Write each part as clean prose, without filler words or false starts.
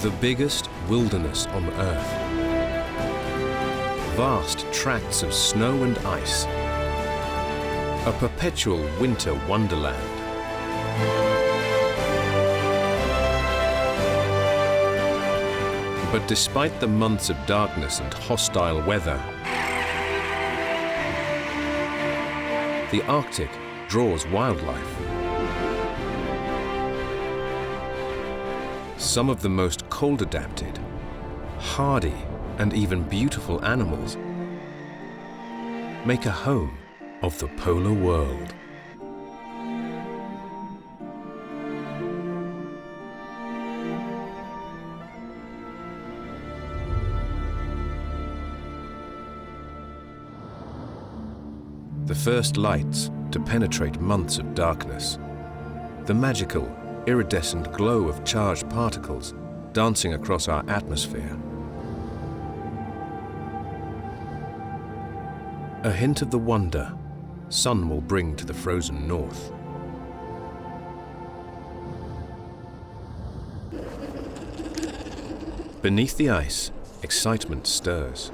The biggest wilderness on Earth. Vast tracts of snow and ice. A perpetual winter wonderland. But despite the months of darkness and hostile weather, the Arctic draws wildlife. Some of the most cold-adapted, hardy, and even beautiful animals make a home of the polar world. The first lights to penetrate months of darkness. The magical, iridescent glow of charged particles dancing across our atmosphere. A hint of the wonder sun will bring to the frozen north. Beneath the ice, excitement stirs.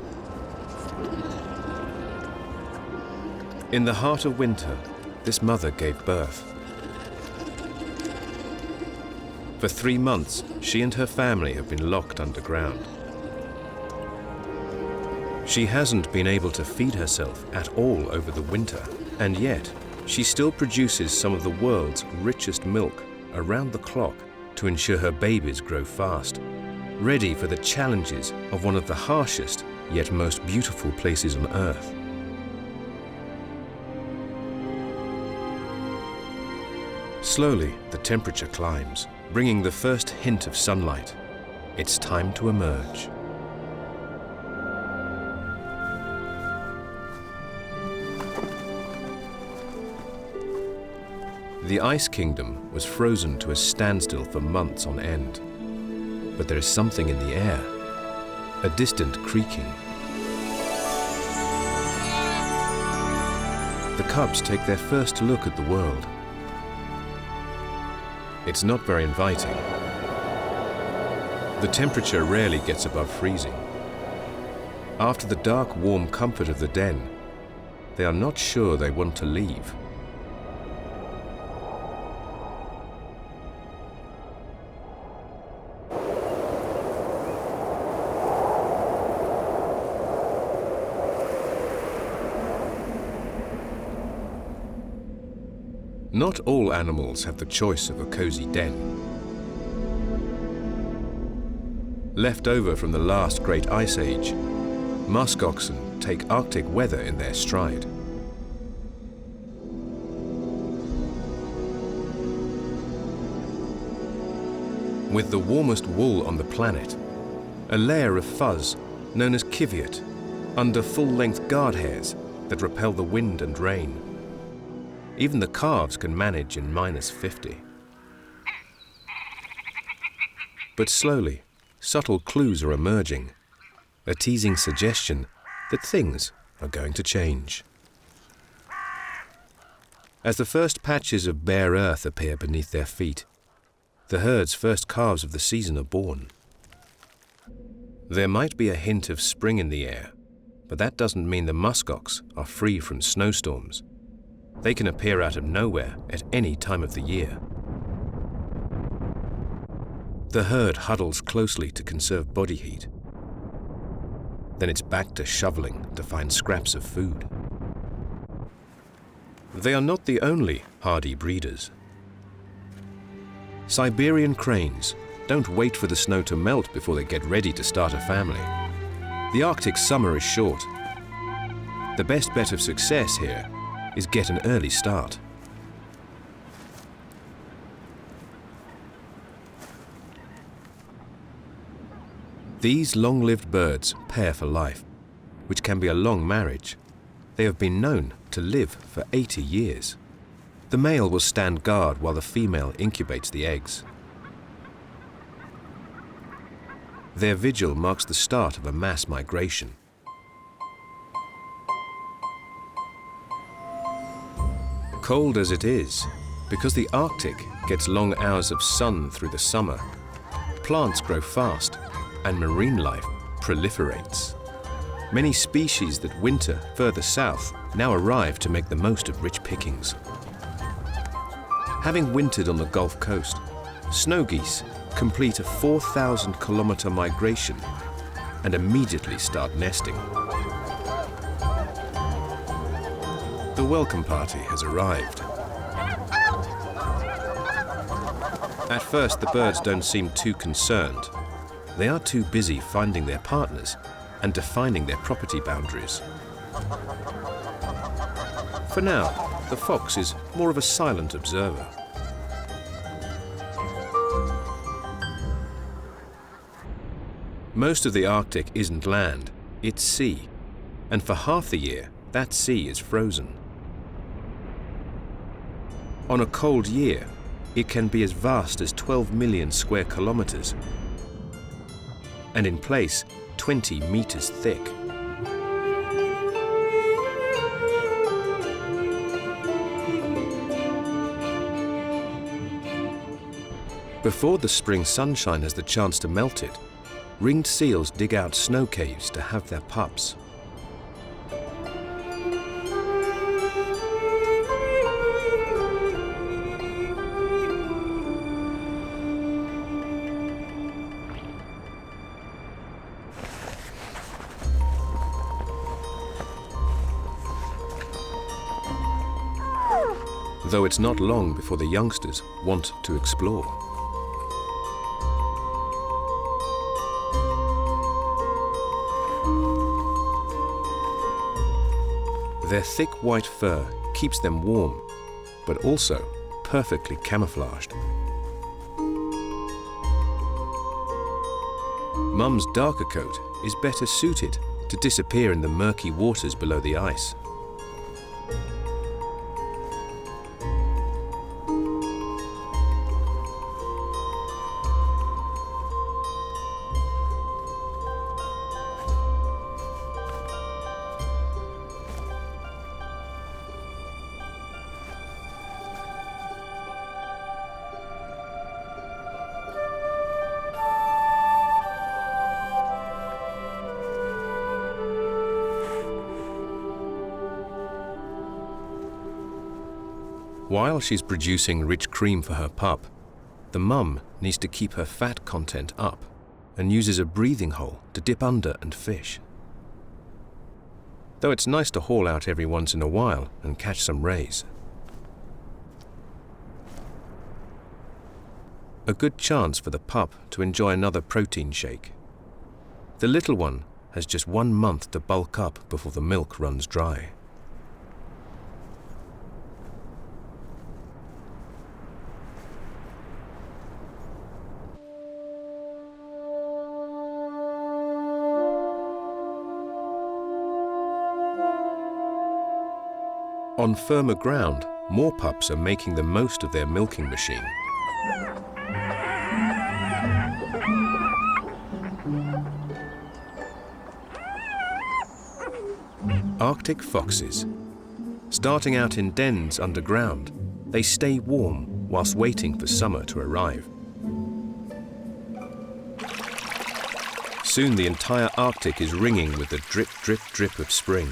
In the heart of winter, this mother gave birth. For 3 months, she and her family have been locked underground. She hasn't been able to feed herself at all over the winter, and yet she still produces some of the world's richest milk around the clock to ensure her babies grow fast, ready for the challenges of one of the harshest yet most beautiful places on Earth. Slowly, the temperature climbs, bringing the first hint of sunlight. It's time to emerge. The Ice Kingdom was frozen to a standstill for months on end. But there is something in the air, a distant creaking. The cubs take their first look at the world. It's not very inviting. The temperature rarely gets above freezing. After the dark, warm comfort of the den, they are not sure they want to leave. Not all animals have the choice of a cozy den. Left over from the last great ice age, musk oxen take Arctic weather in their stride. With the warmest wool on the planet, a layer of fuzz known as kiviot under full-length guard hairs that repel the wind and rain. Even the calves can manage in -50. But slowly, subtle clues are emerging, a teasing suggestion that things are going to change. As the first patches of bare earth appear beneath their feet, the herd's first calves of the season are born. There might be a hint of spring in the air, but that doesn't mean the muskox are free from snowstorms. They can appear out of nowhere at any time of the year. The herd huddles closely to conserve body heat. Then it's back to shoveling to find scraps of food. They are not the only hardy breeders. Siberian cranes don't wait for the snow to melt before they get ready to start a family. The Arctic summer is short. The best bet of success here is get an early start. These long-lived birds pair for life, which can be a long marriage. They have been known to live for 80 years. The male will stand guard while the female incubates the eggs. Their vigil marks the start of a mass migration. Cold as it is, because the Arctic gets long hours of sun through the summer, Plants grow fast, and marine life proliferates. Many species that winter further south now arrive to make the most of rich pickings. Having wintered on the Gulf Coast, snow geese complete a 4,000-kilometer migration and immediately start nesting. The welcome party has arrived. At first, the birds don't seem too concerned. They are too busy finding their partners and defining their property boundaries. For now, the fox is more of a silent observer. Most of the Arctic isn't land, it's sea, and for half the year, that sea is frozen. On a cold year, it can be as vast as 12 million square kilometers, and in place, 20 meters thick. Before the spring sunshine has the chance to melt it, ringed seals dig out snow caves to have their pups. Though it's not long before the youngsters want to explore. Their thick white fur keeps them warm, but also perfectly camouflaged. Mum's darker coat is better suited to disappear in the murky waters below the ice. While she's producing rich cream for her pup, the mum needs to keep her fat content up and uses a breathing hole to dip under and fish. Though it's nice to haul out every once in a while and catch some rays. A good chance for the pup to enjoy another protein shake. The little one has just 1 month to bulk up before the milk runs dry. On firmer ground, more pups are making the most of their milking machine. Arctic foxes. Starting out in dens underground, they stay warm whilst waiting for summer to arrive. Soon the entire Arctic is ringing with the drip, drip, drip of spring.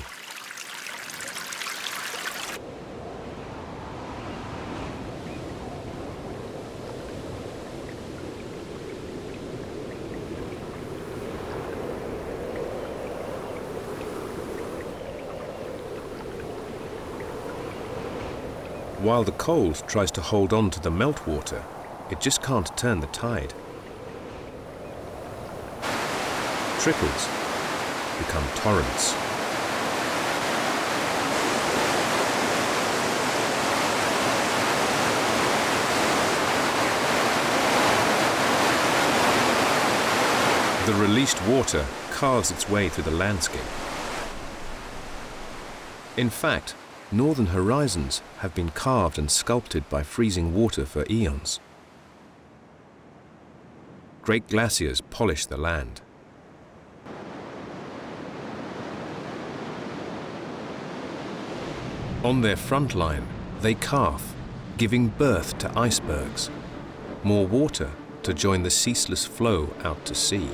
While the cold tries to hold on to the meltwater, it just can't turn the tide. Trickles become torrents. The released water carves its way through the landscape. In fact, northern horizons have been carved and sculpted by freezing water for eons. Great glaciers polish the land. On their front line, they calve, giving birth to icebergs, more water to join the ceaseless flow out to sea.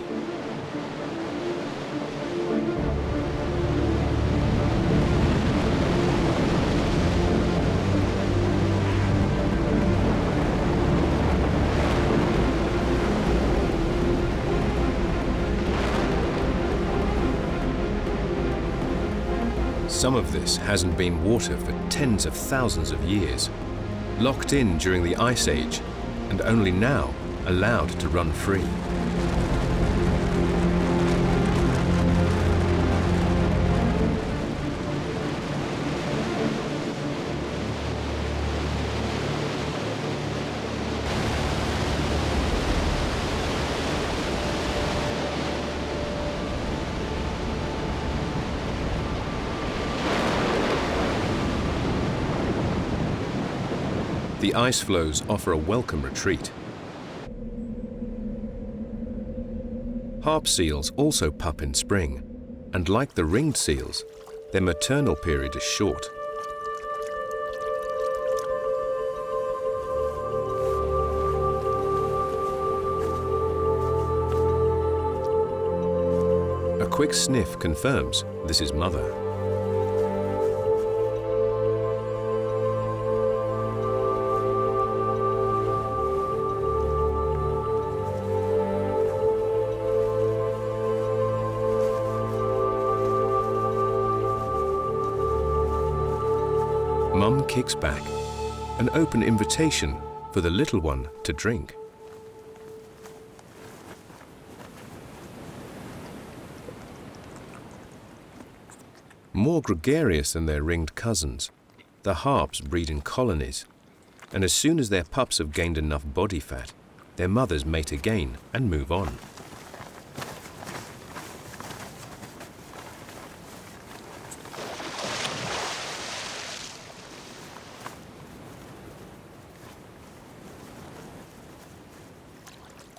Some of this hasn't been water for tens of thousands of years, locked in during the Ice Age, and only now allowed to run free. The ice floes offer a welcome retreat. Harp seals also pup in spring, and like the ringed seals, their maternal period is short. A quick sniff confirms this is mother. Mum kicks back, an open invitation for the little one to drink. More gregarious than their ringed cousins, the harps breed in colonies, and as soon as their pups have gained enough body fat, their mothers mate again and move on.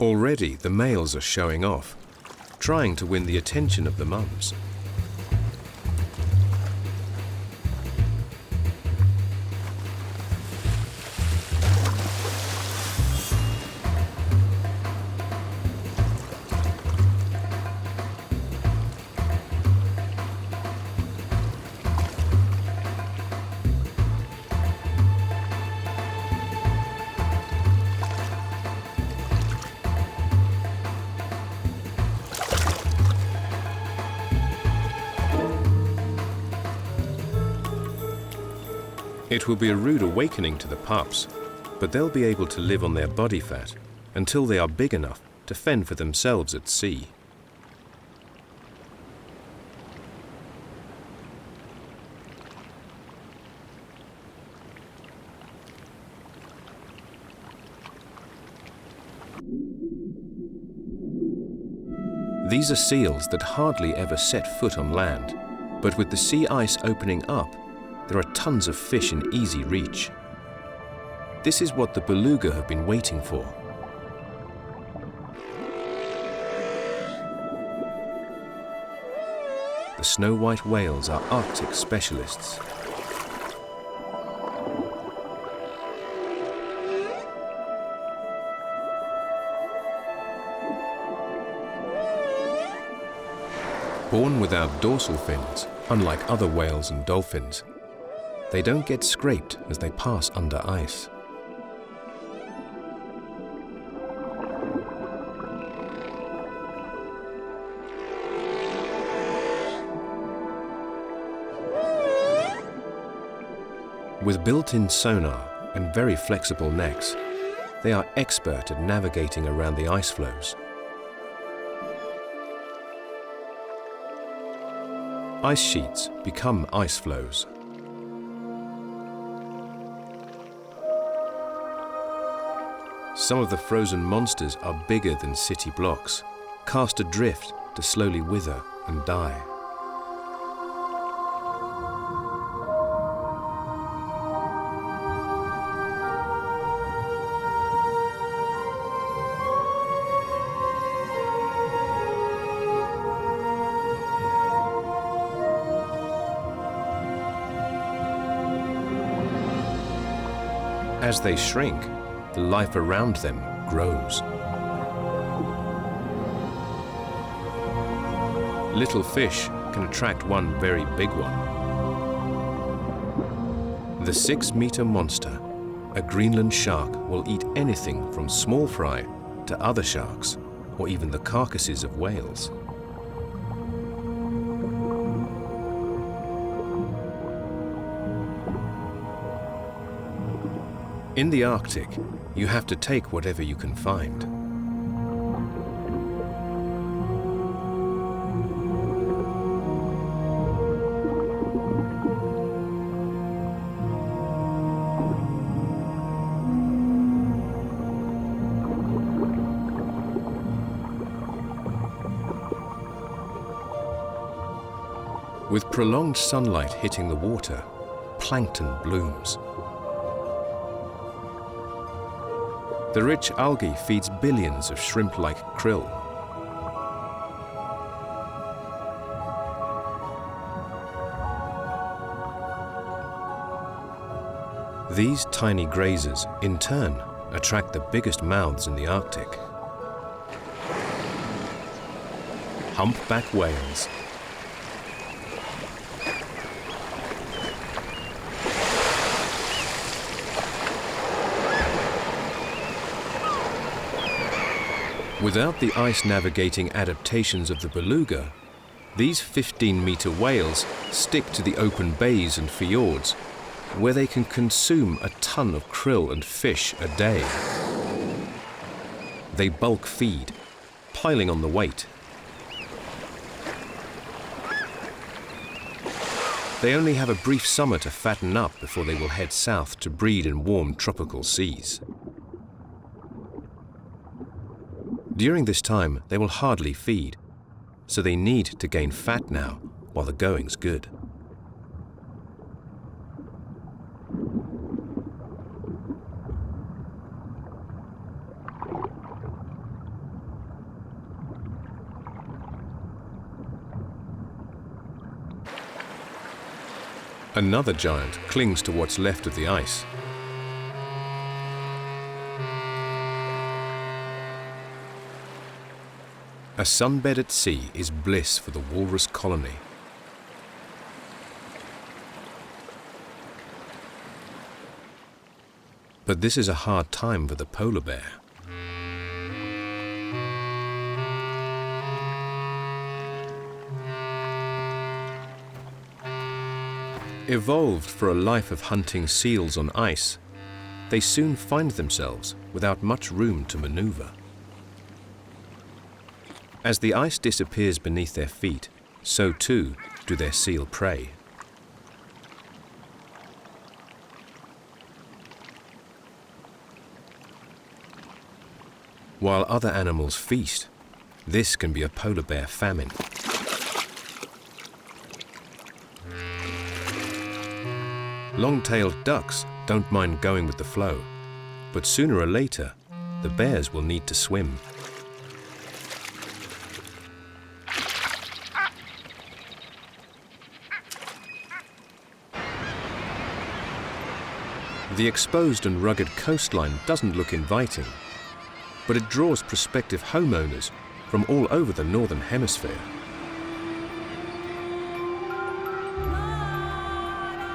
Already the males are showing off, trying to win the attention of the mums. It will be a rude awakening to the pups, but they'll be able to live on their body fat until they are big enough to fend for themselves at sea. These are seals that hardly ever set foot on land, but with the sea ice opening up, there are tons of fish in easy reach. This is what the beluga have been waiting for. The snow white whales are Arctic specialists. Born without dorsal fins, unlike other whales and dolphins, they don't get scraped as they pass under ice. With built-in sonar and very flexible necks, they are expert at navigating around the ice floes. Ice sheets become ice floes. Some of the frozen monsters are bigger than city blocks, cast adrift to slowly wither and die. As they shrink, the life around them grows. Little fish can attract one very big one. The 6-meter monster, a Greenland shark, will eat anything from small fry to other sharks, or even the carcasses of whales. In the Arctic, you have to take whatever you can find. With prolonged sunlight hitting the water, plankton blooms. The rich algae feeds billions of shrimp-like krill. These tiny grazers, in turn, attract the biggest mouths in the Arctic. Humpback whales. Without the ice-navigating adaptations of the beluga, these 15-meter whales stick to the open bays and fjords, where they can consume a ton of krill and fish a day. They bulk feed, piling on the weight. They only have a brief summer to fatten up before they will head south to breed in warm tropical seas. During this time, they will hardly feed, so they need to gain fat now while the going's good. Another giant clings to what's left of the ice. A sunbed at sea is bliss for the walrus colony. But this is a hard time for the polar bear. Evolved for a life of hunting seals on ice, they soon find themselves without much room to maneuver. As the ice disappears beneath their feet, so too do their seal prey. While other animals feast, this can be a polar bear famine. Long-tailed ducks don't mind going with the flow, but sooner or later, the bears will need to swim. The exposed and rugged coastline doesn't look inviting, but it draws prospective homeowners from all over the northern hemisphere.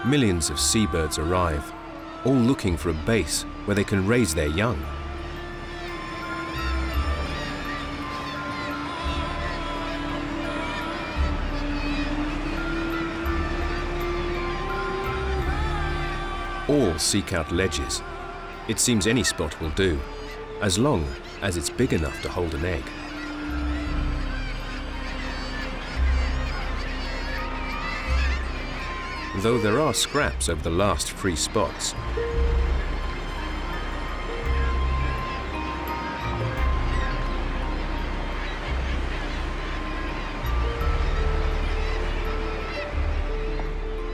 Millions of seabirds arrive, all looking for a base where they can raise their young. All seek out ledges. It seems any spot will do, as long as it's big enough to hold an egg. Though there are scraps over the last free spots.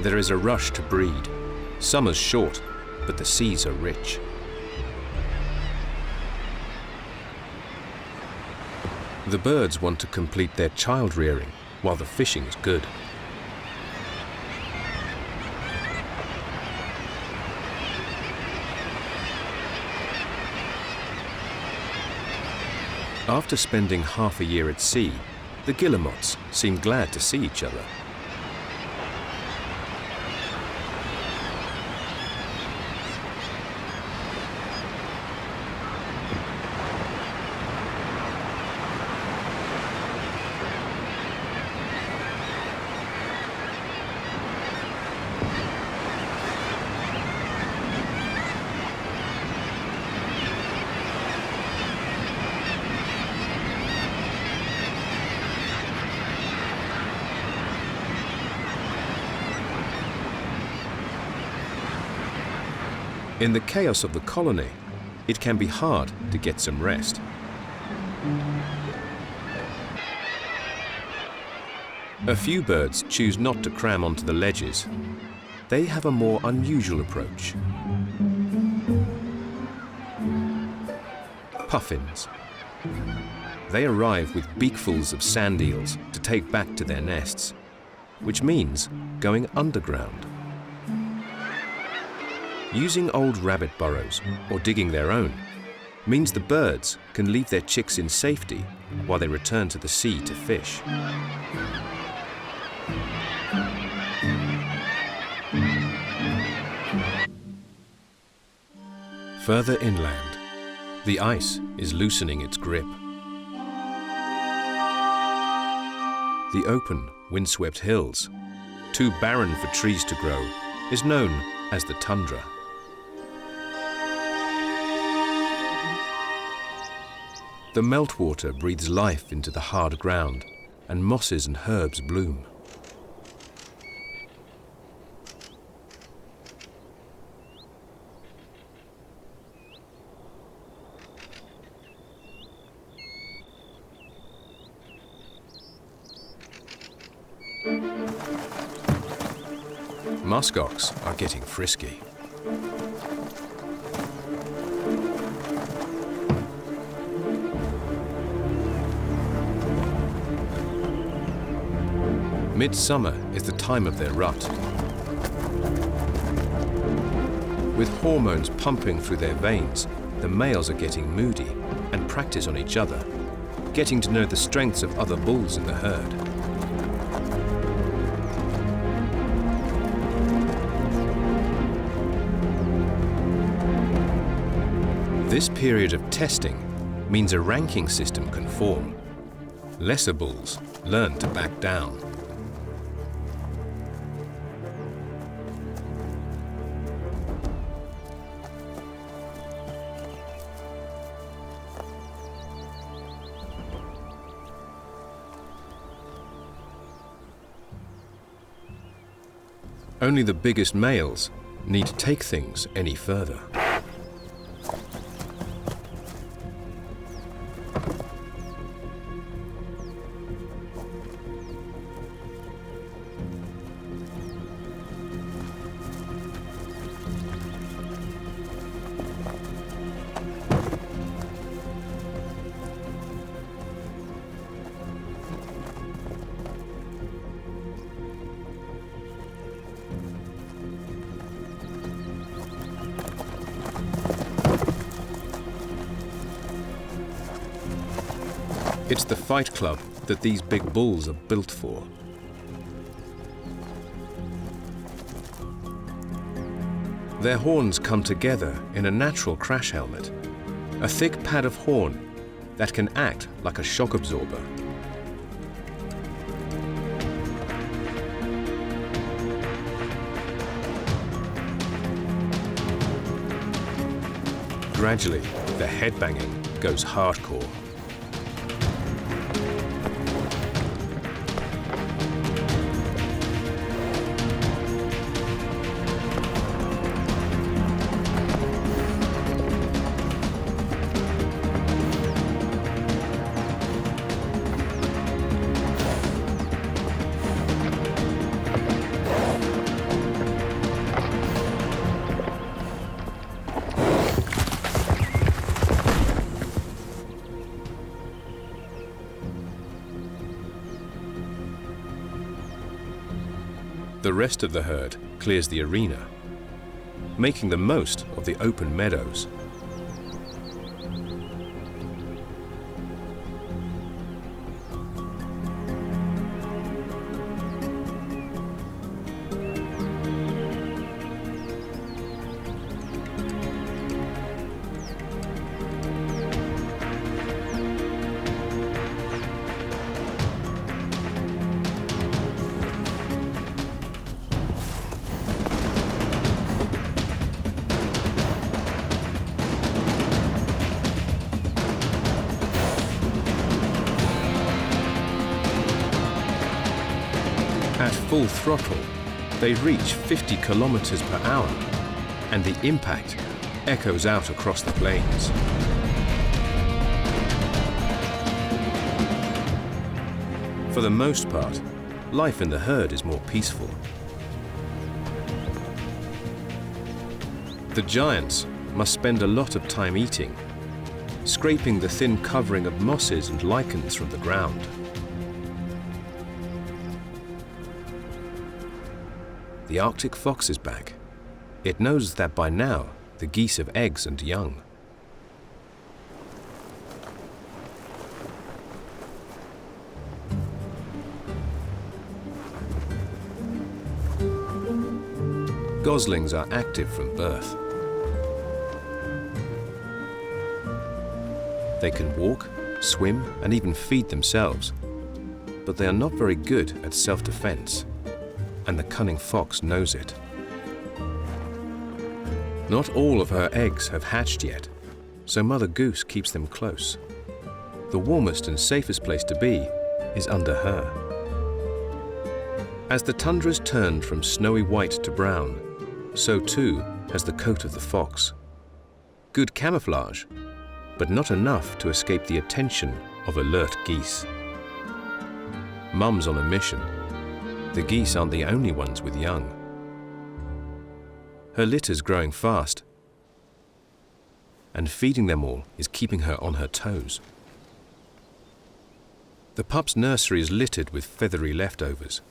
There is a rush to breed. Summer's short, but the seas are rich. The birds want to complete their child rearing, while the fishing's good. After spending half a year at sea, The guillemots seem glad to see each other. In the chaos of the colony, it can be hard to get some rest. A few birds choose not to cram onto the ledges. They have a more unusual approach. Puffins. They arrive with beakfuls of sand eels to take back to their nests, which means going underground. Using old rabbit burrows or digging their own means the birds can leave their chicks in safety while they return to the sea to fish. Further inland, the ice is loosening its grip. The open, windswept hills, too barren for trees to grow, is known as the Tundra. The meltwater breathes life into the hard ground, and mosses and herbs bloom. Muskox are getting frisky. Midsummer is the time of their rut. With hormones pumping through their veins, the males are getting moody and practice on each other, getting to know the strengths of other bulls in the herd. This period of testing means a ranking system can form. Lesser bulls learn to back down. Only the biggest males need to take things any further. It's the fight club that these big bulls are built for. Their horns come together in a natural crash helmet, a thick pad of horn that can act like a shock absorber. Gradually, the headbanging goes hardcore. The rest of the herd clears the arena, making the most of the open meadows. full throttle, they reach 50 kilometers per hour, and the impact echoes out across the plains. For the most part, life in the herd is more peaceful. The giants must spend a lot of time eating, scraping the thin covering of mosses and lichens from the ground. The Arctic fox is back. It knows that by now the geese have eggs and young. Goslings are active from birth. They can walk, swim, and even feed themselves, but they are not very good at self-defense, and the cunning fox knows it. Not all of her eggs have hatched yet, so Mother Goose keeps them close. The warmest and safest place to be is under her. As the tundras turned from snowy white to brown, so too has the coat of the fox. Good camouflage, but not enough to escape the attention of alert geese. Mum's on a mission. The geese aren't the only ones with young. Her litter's growing fast, and feeding them all is keeping her on her toes. The pup's nursery is littered with feathery leftovers.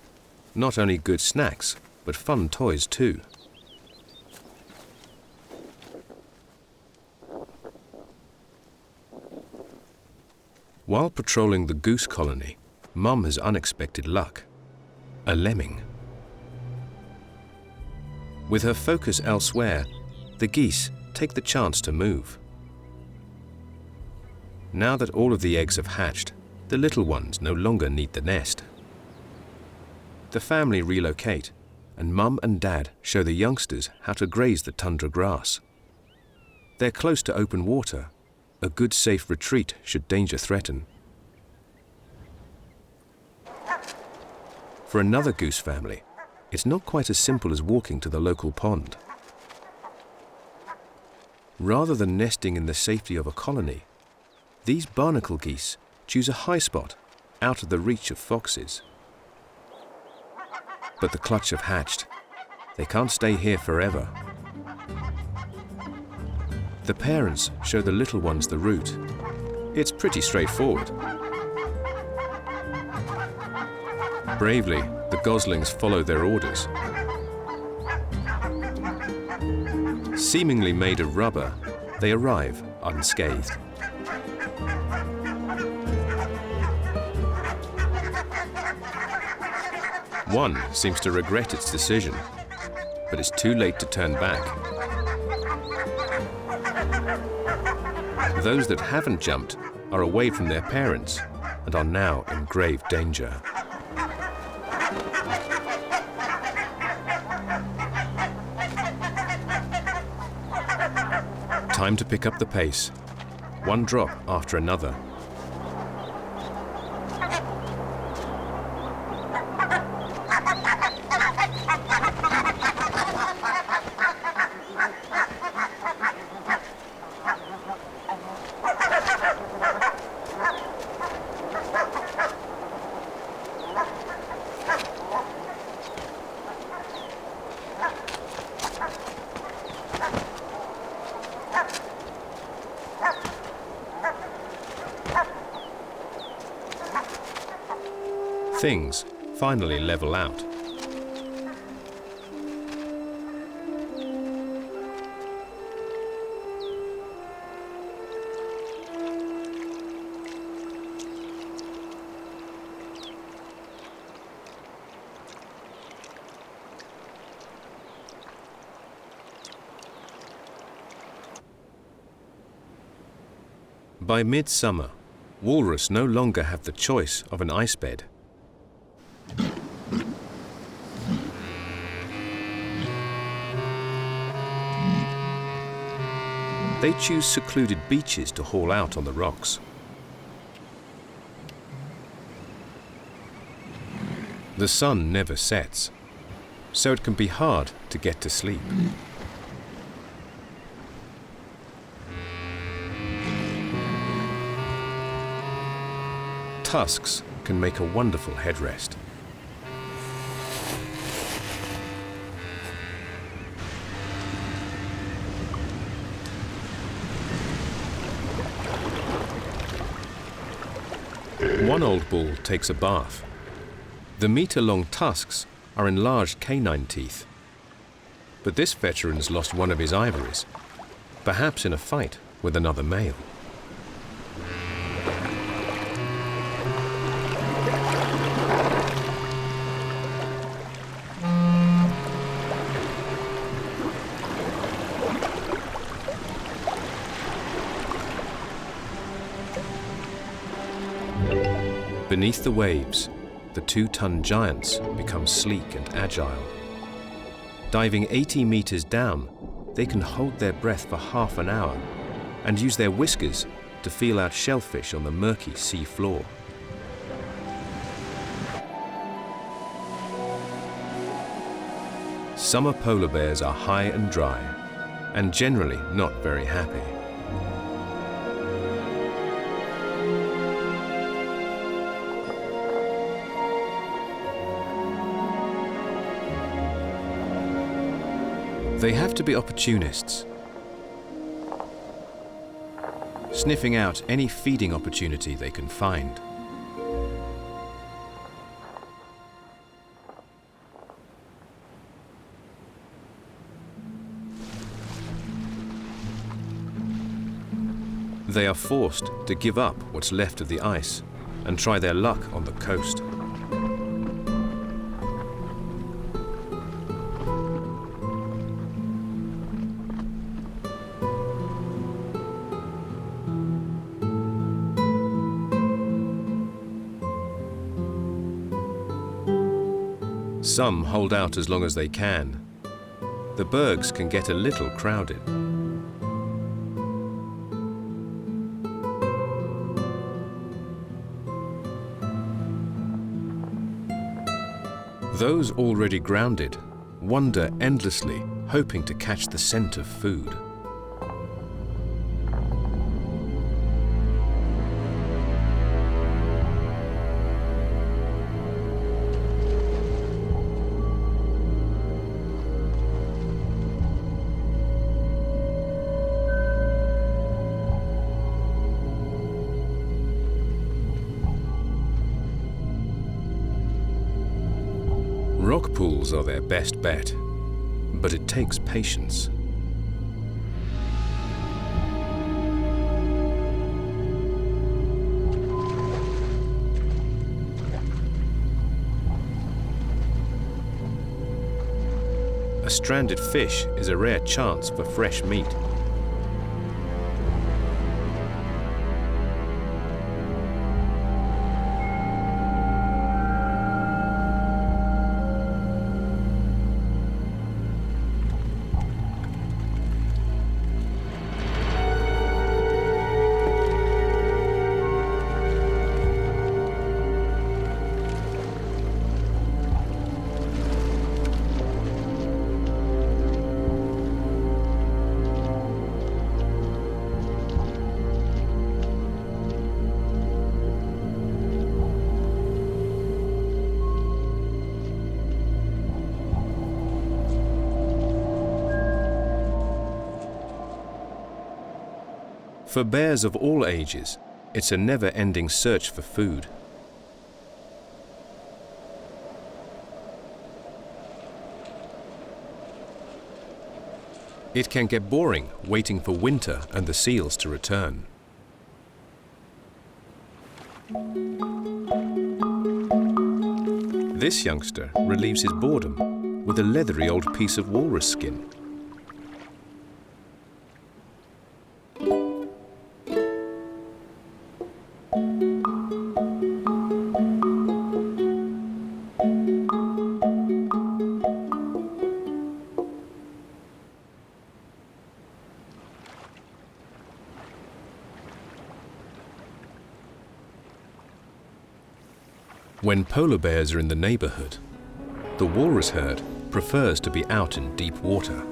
Not only good snacks, but fun toys too. While patrolling the goose colony, Mum has unexpected luck. A lemming. With her focus elsewhere, the geese take the chance to move. Now that all of the eggs have hatched, the little ones no longer need the nest. The family relocate, and Mum and Dad show the youngsters how to graze the tundra grass. They're close to open water, a good safe retreat should danger threaten. For another goose family, it's not quite as simple as walking to the local pond. Rather than nesting in the safety of a colony, these barnacle geese choose a high spot out of the reach of foxes. But the clutch have hatched. They can't stay here forever. The parents show the little ones the route. It's pretty straightforward. Bravely, the goslings follow their orders. Seemingly made of rubber, they arrive unscathed. One seems to regret its decision, but it's too late to turn back. Those that haven't jumped are away from their parents and are now in grave danger. Time to pick up the pace, one drop after another. Things finally level out. By midsummer, walrus no longer have the choice of an ice bed. They choose secluded beaches to haul out on the rocks. The sun never sets, so it can be hard to get to sleep. Tusks can make a wonderful headrest. One old bull takes a bath. The meter-long tusks are enlarged canine teeth. But this veteran's lost one of his ivories, perhaps in a fight with another male. Beneath the waves, the 2-ton giants become sleek and agile. Diving 80 meters down, they can hold their breath for half an hour and use their whiskers to feel out shellfish on the murky sea floor. Summer polar bears are high and dry, and generally not very happy. They have to be opportunists, sniffing out any feeding opportunity they can find. They are forced to give up what's left of the ice and try their luck on the coast. Some hold out as long as they can. The bergs can get a little crowded. Those already grounded wander endlessly, hoping to catch the scent of food. Rock pools are their best bet, but it takes patience. A stranded fish is a rare chance for fresh meat. For bears of all ages, it's a never-ending search for food. It can get boring waiting for winter and the seals to return. This youngster relieves his boredom with a leathery old piece of walrus skin. When polar bears are in the neighborhood, the walrus herd prefers to be out in deep water.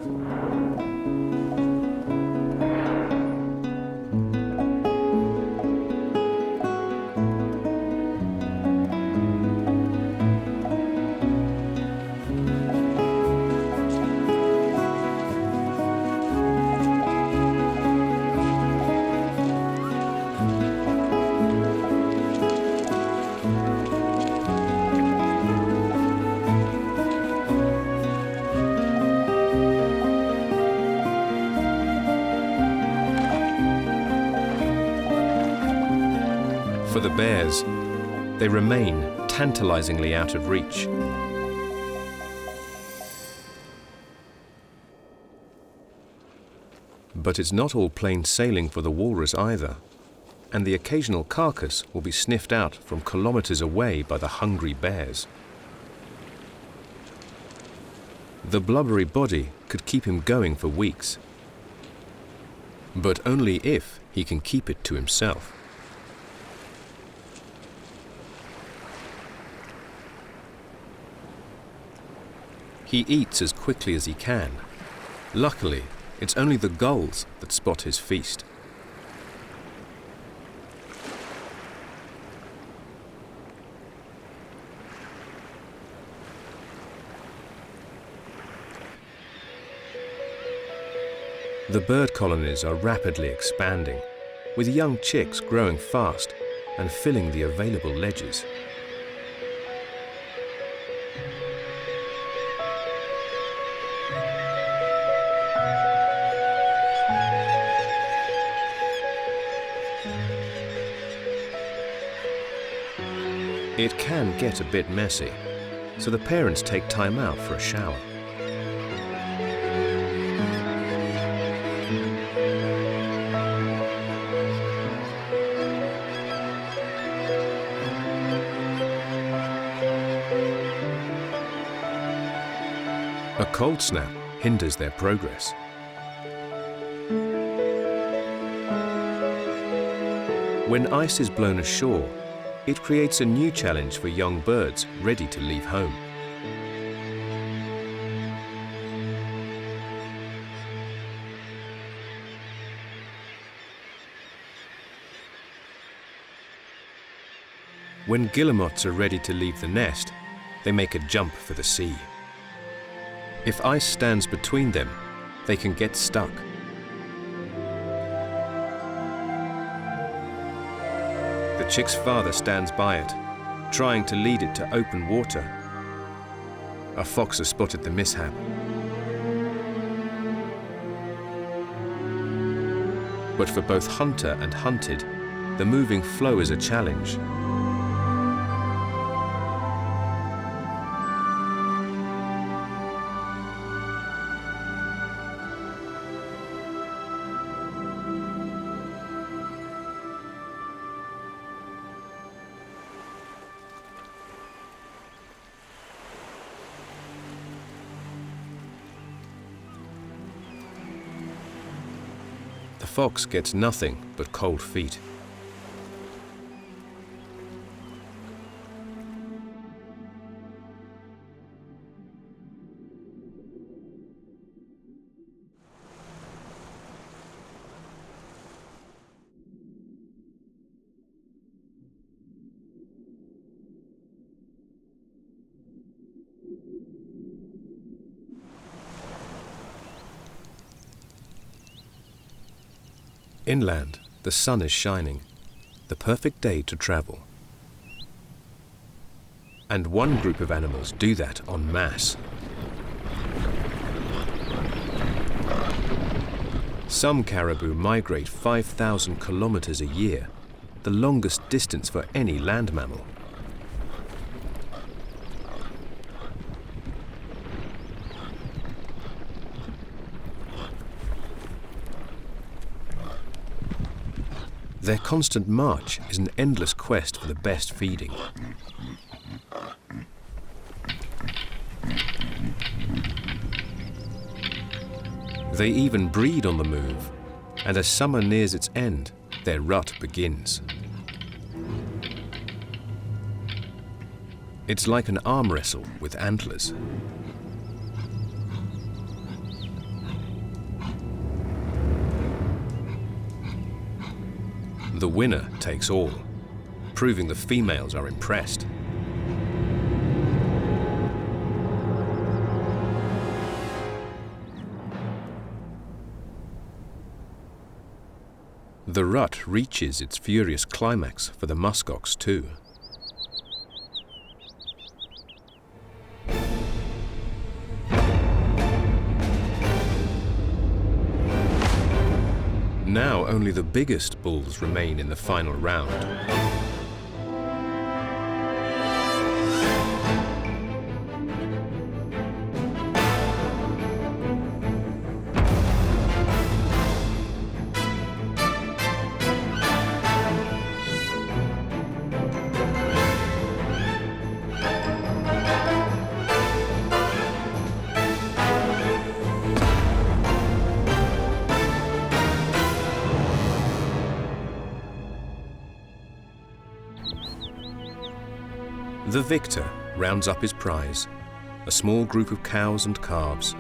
For the bears, they remain tantalizingly out of reach. But it's not all plain sailing for the walrus either, and the occasional carcass will be sniffed out from kilometers away by the hungry bears. The blubbery body could keep him going for weeks, but only if he can keep it to himself. He eats as quickly as he can. Luckily, it's only the gulls that spot his feast. The bird colonies are rapidly expanding, with young chicks growing fast and filling the available ledges. It can get a bit messy, so the parents take time out for a shower. A cold snap hinders their progress. When ice is blown ashore, it creates a new challenge for young birds ready to leave home. When guillemots are ready to leave the nest, they make a jump for the sea. If ice stands between them, they can get stuck. The chick's father stands by it, trying to lead it to open water. A fox has spotted the mishap. But for both hunter and hunted, the moving flow is a challenge. The fox gets nothing but cold feet. Inland, the sun is shining, the perfect day to travel. And one group of animals do that en masse. Some caribou migrate 5,000 kilometers a year, the longest distance for any land mammal. Their constant march is an endless quest for the best feeding. They even breed on the move, and as summer nears its end, their rut begins. It's like an arm wrestle with antlers. The winner takes all, proving the females are impressed. The rut reaches its furious climax for the muskox too. Now only the biggest bulls remain in the final round. The victor rounds up his prize, a small group of cows and calves.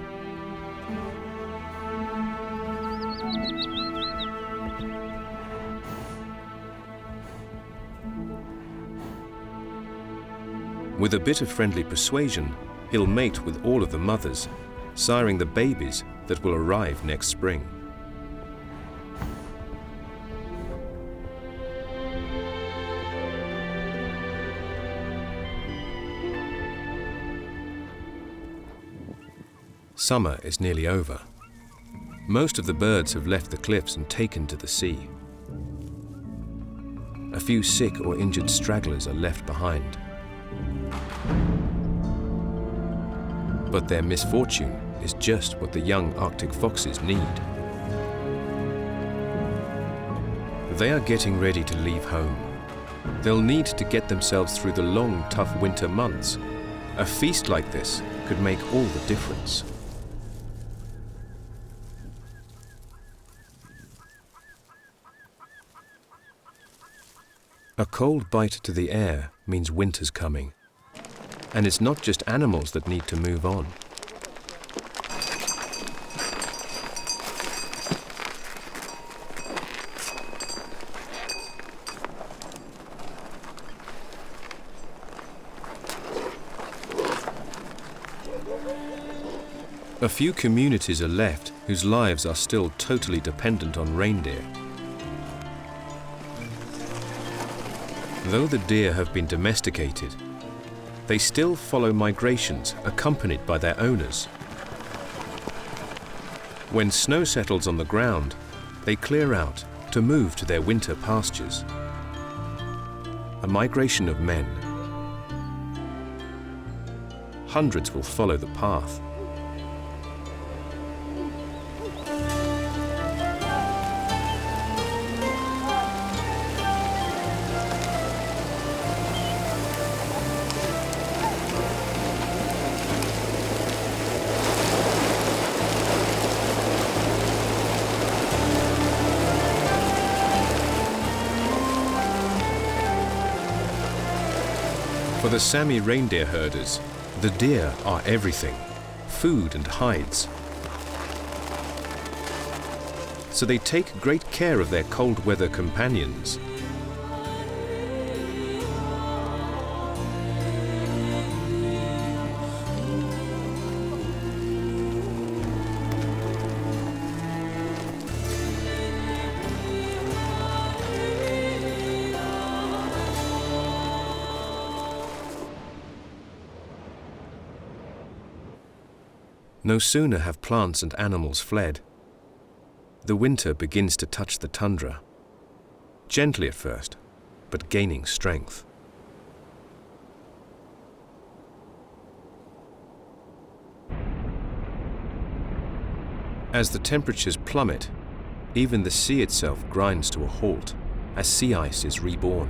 With a bit of friendly persuasion, he'll mate with all of the mothers, siring the babies that will arrive next spring. Summer is nearly over. Most of the birds have left the cliffs and taken to the sea. A few sick or injured stragglers are left behind. But their misfortune is just what the young Arctic foxes need. They are getting ready to leave home. They'll need to get themselves through the long, tough winter months. A feast like this could make all the difference. A cold bite to the air means winter's coming. And it's not just animals that need to move on. A few communities are left whose lives are still totally dependent on reindeer. Though the deer have been domesticated, they still follow migrations accompanied by their owners. When snow settles on the ground, they clear out to move to their winter pastures. A migration of men. Hundreds will follow the path. For the Sami reindeer herders, the deer are everything, food and hides. So they take great care of their cold weather companions. No sooner have plants and animals fled, the winter begins to touch the tundra, gently at first, but gaining strength. As the temperatures plummet, even the sea itself grinds to a halt as sea ice is reborn.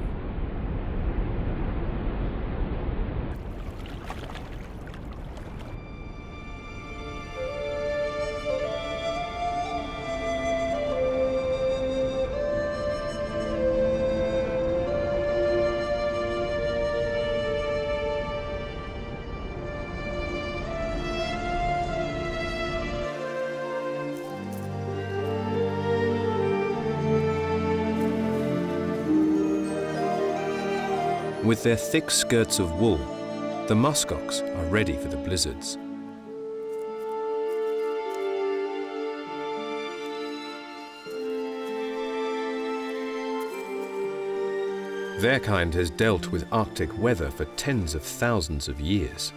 With their thick skirts of wool, the muskox are ready for the blizzards. Their kind has dealt with Arctic weather for tens of thousands of years.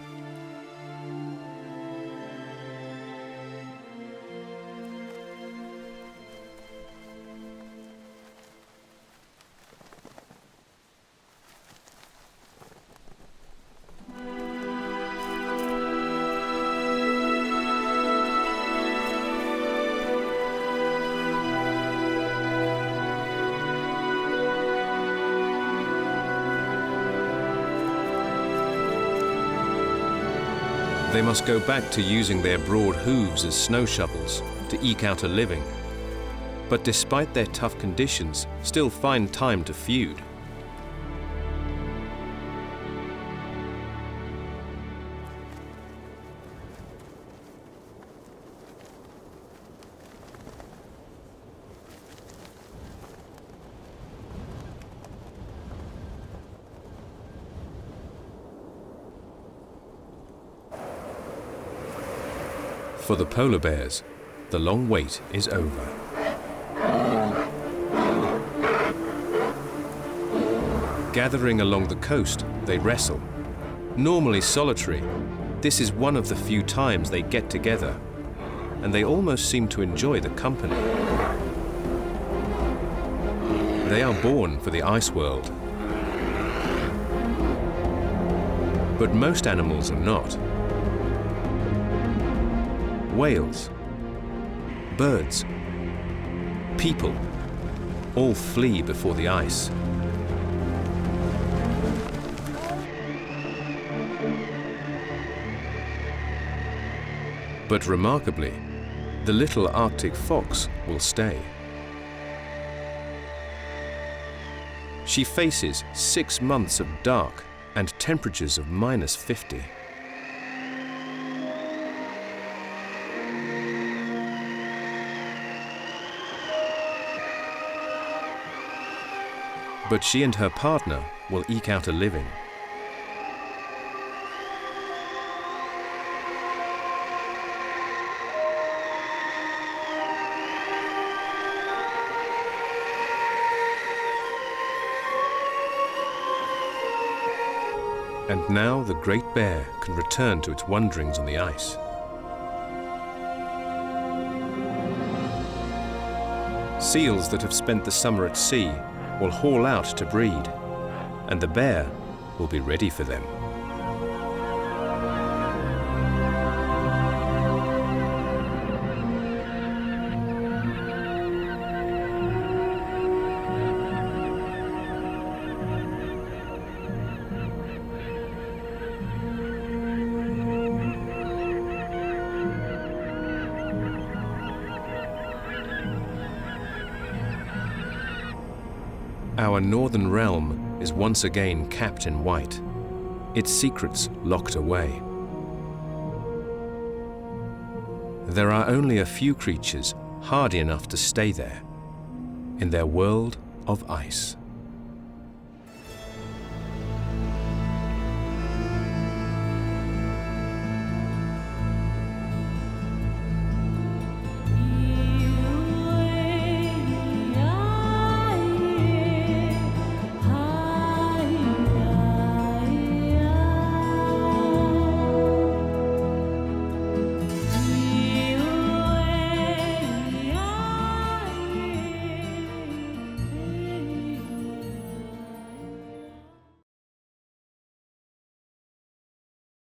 They must go back to using their broad hooves as snow shovels to eke out a living, but despite their tough conditions, still find time to feud. For the polar bears, the long wait is over. Gathering along the coast, they wrestle. Normally solitary, this is one of the few times they get together, and they almost seem to enjoy the company. They are born for the ice world. But most animals are not. Whales, birds, people, all flee before the ice. But remarkably, the little Arctic fox will stay. She faces 6 months of dark and temperatures of -50. But she and her partner will eke out a living. And now the Great Bear can return to its wanderings on the ice. Seals that have spent the summer at sea will haul out to breed, and the bear will be ready for them. Our northern realm is once again capped in white, its secrets locked away. There are only a few creatures hardy enough to stay there, in their world of ice.